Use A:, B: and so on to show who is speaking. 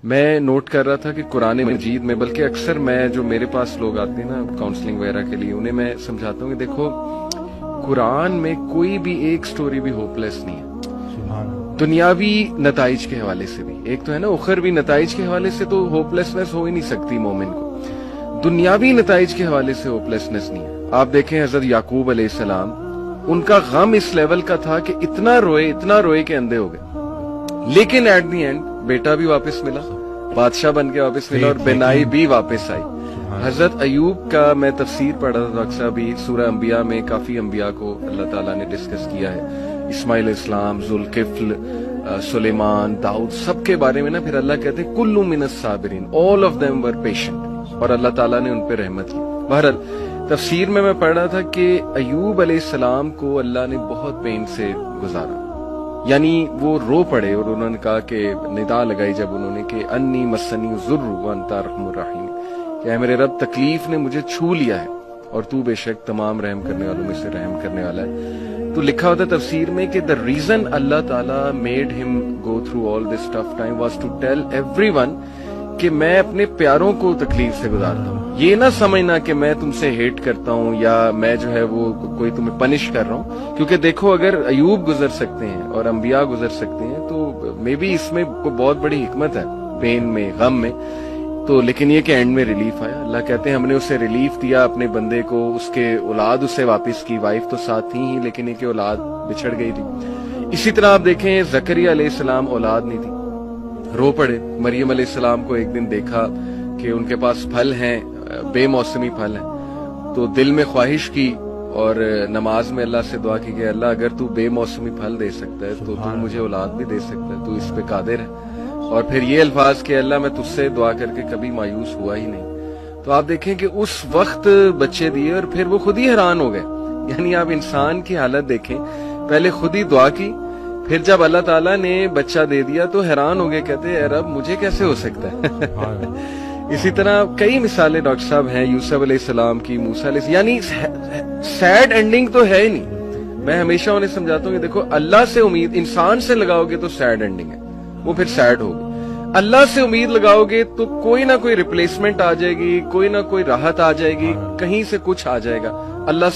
A: میں نوٹ کر رہا تھا کہ قرآن مجید میں، بلکہ اکثر میں جو میرے پاس لوگ آتے ہیں نا کاؤنسلنگ وغیرہ کے لیے، انہیں میں سمجھاتا ہوں کہ دیکھو قرآن میں کوئی بھی ایک سٹوری بھی ہوپ لیس نہیں ہے، دنیاوی نتائج کے حوالے سے بھی، ایک تو ہے نا اخروی نتائج کے حوالے سے تو ہوپ لیسنس ہو ہی نہیں سکتی مومن کو، دنیاوی نتائج کے حوالے سے ہوپ لیسنس نہیں ہے۔ آپ دیکھیں حضرت یعقوب علیہ السلام، ان کا غم اس لیول کا تھا کہ اتنا روئے کہ اندھے ہو گئے، لیکن ایٹ دی اینڈ بیٹا بھی واپس ملا، بادشاہ بن کے واپس ملا، اور بینائی بھی واپس آئی۔ حضرت ایوب کا میں تفسیر پڑھ رہا تھا اکثر بھی، سورہ انبیاء میں کافی انبیاء کو اللہ تعالیٰ نے ڈسکس کیا ہے، اسماعیل اسلام، ذوالکفل، سلیمان، داؤد، سب کے بارے میں نا پھر اللہ کہتے ہیں کل من الصابرین، all of them were patient, اور اللہ تعالیٰ نے ان پہ رحمت کی۔ بہرحال تفسیر میں پڑھ رہا تھا کہ ایوب علیہ السلام کو اللہ نے بہت پین سے گزارا، یعنی وہ رو پڑے، اور انہوں نے کہا کہ ندا لگائی جب انہوں نے کہ انی مسنی الضر وانت ارحم الراحمین، کہ اے میرے رب تکلیف نے مجھے چھو لیا ہے اور تو بے شک تمام رحم کرنے والوں میں سے رحم کرنے والا ہے۔ تو لکھا ہوتا ہے تفسیر میں کہ the reason اللہ تعالیٰ made him go through all this tough time was to tell everyone کہ میں اپنے پیاروں کو تکلیف سے گزارتا ہوں، یہ نہ سمجھنا کہ میں تم سے ہیٹ کرتا ہوں یا میں جو ہے وہ کوئی تمہیں پنش کر رہا ہوں، کیونکہ دیکھو اگر ایوب گزر سکتے ہیں اور انبیاء گزر سکتے ہیں تو مے بی اس میں کوئی بہت بڑی حکمت ہے، پین میں، غم میں، تو لیکن یہ کہ اینڈ میں ریلیف آیا۔ اللہ کہتے ہیں ہم نے اسے ریلیف دیا اپنے بندے کو، اس کے اولاد اسے واپس کی، وائف تو ساتھ تھی ہی لیکن ایک اولاد بچھڑ گئی تھی۔ اسی طرح آپ دیکھیں زکریا علیہ السلام اولاد نہیں تھی، رو پڑے۔ مریم علیہ السلام کو ایک دن دیکھا کہ ان کے پاس پھل ہیں، بے موسمی پھل ہیں، تو دل میں خواہش کی اور نماز میں اللہ سے دعا کی کہ اللہ اگر تو بے موسمی پھل دے سکتا ہے تو تو مجھے اولاد بھی دے سکتا ہے، تو اس پہ قادر ہے۔ اور پھر یہ الفاظ کہ اللہ میں تجھ سے دعا کر کے کبھی مایوس ہوا ہی نہیں۔ تو آپ دیکھیں کہ اس وقت بچے دیے اور پھر وہ خود ہی حیران ہو گئے، یعنی آپ انسان کی حالت دیکھیں، پہلے خود ہی دعا کی، پھر جب اللہ تعالیٰ نے بچہ دے دیا تو حیران ہو گئے، کہتے ہیں اے رب مجھے کیسے ہو سکتا ہے۔ اسی طرح کئی مثالیں ڈاکٹر صاحب ہیں، یوسف علیہ السلام کی، موسیٰ علیہ السلام، یعنی سیڈ اینڈنگ تو ہے ہی نہیں۔ میں ہمیشہ انہیں سمجھاتا ہوں کہ دیکھو اللہ سے امید انسان سے لگاؤ گے تو سیڈ اینڈنگ ہے، وہ پھر سیڈ ہوگی۔ اللہ سے امید لگاؤ گے تو کوئی نہ کوئی ریپلیسمنٹ آ جائے گی، کوئی نہ کوئی راحت آ جائے گی، کہیں سے کچھ آ جائے گا۔ اللہ